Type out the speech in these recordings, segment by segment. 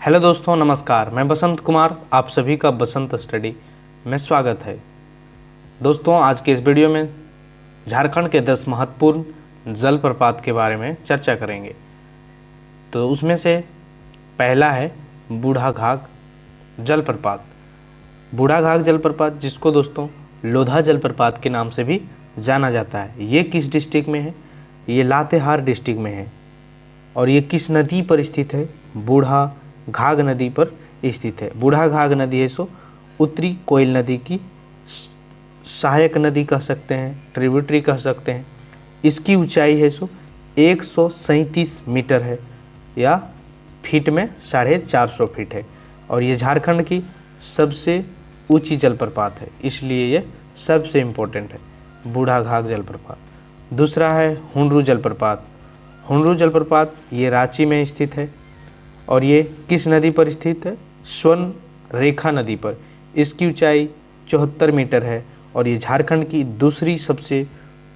Hello दोस्तों, नमस्कार। मैं बसंत कुमार, आप सभी का बसंत स्टडी में स्वागत है। दोस्तों, आज के इस वीडियो में झारखंड के 10 महत्वपूर्ण जलप्रपात के बारे में चर्चा करेंगे। तो उसमें से पहला है बूढ़ाघाघ जलप्रपात। बूढ़ाघाघ जलप्रपात, जिसको दोस्तों लोधा जलप्रपात के नाम से भी जाना जाता है, ये किस डिस्ट्रिक्ट में है? ये लातेहार डिस्ट्रिक्ट में है। और ये किस नदी पर स्थित है? बूढ़ाघाघ नदी पर स्थित है। बूढ़ाघाघ नदी है सो उत्तरी कोयल नदी की सहायक नदी कह सकते हैं, ट्रिब्यूटरी कह सकते हैं। इसकी ऊंचाई है सो 137 मीटर है, या फीट में 450 फीट है। और ये झारखंड की सबसे ऊंची जलप्रपात है, इसलिए ये सबसे इम्पोर्टेंट है, बूढ़ाघाघ जलप्रपात। दूसरा है हुंडरू जलप्रपात। हुंडरू जलप्रपात ये रांची में स्थित है। और ये किस नदी पर स्थित है? स्वर्ण रेखा नदी पर। इसकी ऊंचाई 74 मीटर है और ये झारखंड की दूसरी सबसे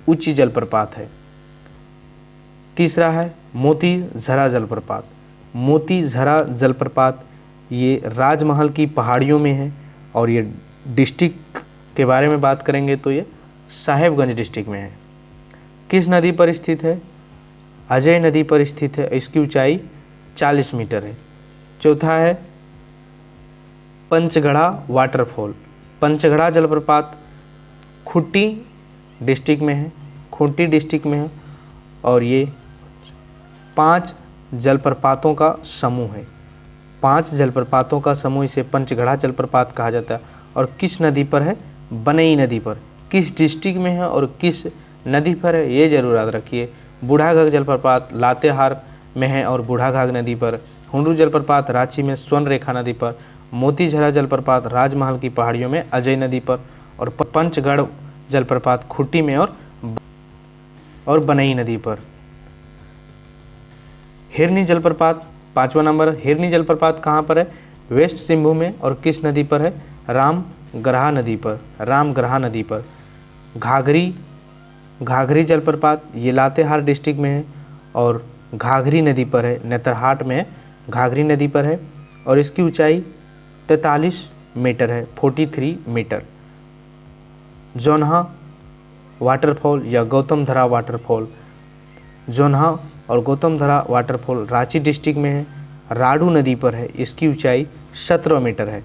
ऊंची जलप्रपात है। तीसरा है मोतीझरा जलप्रपात। मोतीझरा जलप्रपात ये राजमहल की पहाड़ियों में है। और ये डिस्ट्रिक्ट के बारे में बात करेंगे तो ये साहेबगंज डिस्ट्रिक्ट में है। किस नदी पर स्थित है? अजय नदी पर स्थित है। इसकी ऊंचाई 40 मीटर है। चौथा है पंचगढ़ा वाटरफॉल। पंचगढ़ा जलप्रपात खूंटी डिस्ट्रिक्ट में है। खूंटी डिस्ट्रिक्ट में है और ये 5 जलप्रपातों का समूह है। 5 जलप्रपातों का समूह, इसे पंचगढ़ा जलप्रपात कहा जाता है। और किस नदी पर है? बनई नदी पर। किस डिस्ट्रिक्ट में है और किस नदी पर है, ये जरूर याद रखिए। बूढ़ाघाघ जलप्रपात लातेहार में है और बूढ़ाघाघ नदी पर। हुंडरू जलप्रपात रांची में स्वर्ण रेखा नदी पर। मोतीझरा जलप्रपात राजमहल की पहाड़ियों में अजय नदी पर। और पंचगढ़ जलप्रपात खूंटी में और बनई नदी पर। हिरनी जलप्रपात 5वां नंबर। हिरनी जलप्रपात कहाँ पर है? वेस्ट सिंहभूम में। और किस नदी पर है? रामगरहा नदी पर। रामगरहा नदी पर। घाघरी जलप्रपात ये लातेहार डिस्ट्रिक्ट में है और घाघरी नदी पर है। नेतरहाट में घाघरी नदी पर है और इसकी ऊंचाई 43 मीटर है, 43 मीटर। जोन्हा वाटरफॉल या गौतमधरा वाटरफॉल। जोन्हा और गौतमधरा वाटरफॉल रांची डिस्ट्रिक्ट में है, राडू नदी पर है। इसकी ऊंचाई 17 मीटर है।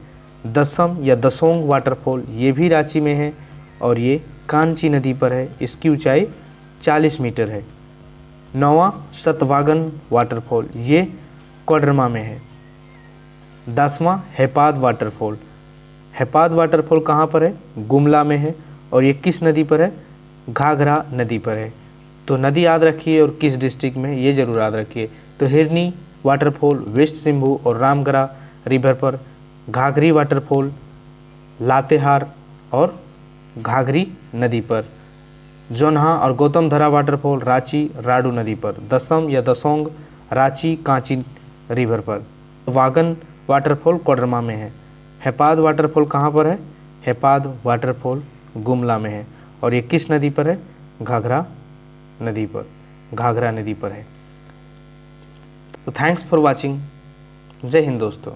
दसम या दसोंग वाटरफॉल ये भी रांची में है और ये कांची नदी पर है। इसकी ऊंचाई 40 मीटर है। 9वां सतवागन वाटरफॉल ये कोडरमा में है। 10वां हेपाद वाटरफॉल। हेपाद वाटरफॉल कहाँ पर है? गुमला में है और ये किस नदी पर है? घाघरा नदी पर है। तो नदी याद रखिए और किस डिस्ट्रिक्ट में, ये जरूर याद रखिए। तो हिरनी वाटरफॉल वेस्ट सिंहभूम और रामगरा रिवर पर। घाघरी वाटरफॉल लातेहार और घाघरी नदी पर। जोन्हा और गौतमधरा वाटरफॉल रांची राडू नदी पर। दसम या दसोंग रांची कांची रिवर पर। वागन वाटरफॉल कोडरमा में है। हेपाद वाटरफॉल कहाँ पर है? हेपाद वाटरफॉल गुमला में है और ये किस नदी पर है? घाघरा नदी पर। घाघरा नदी पर है। तो थैंक्स फॉर वॉचिंग। जय हिंद दोस्तों।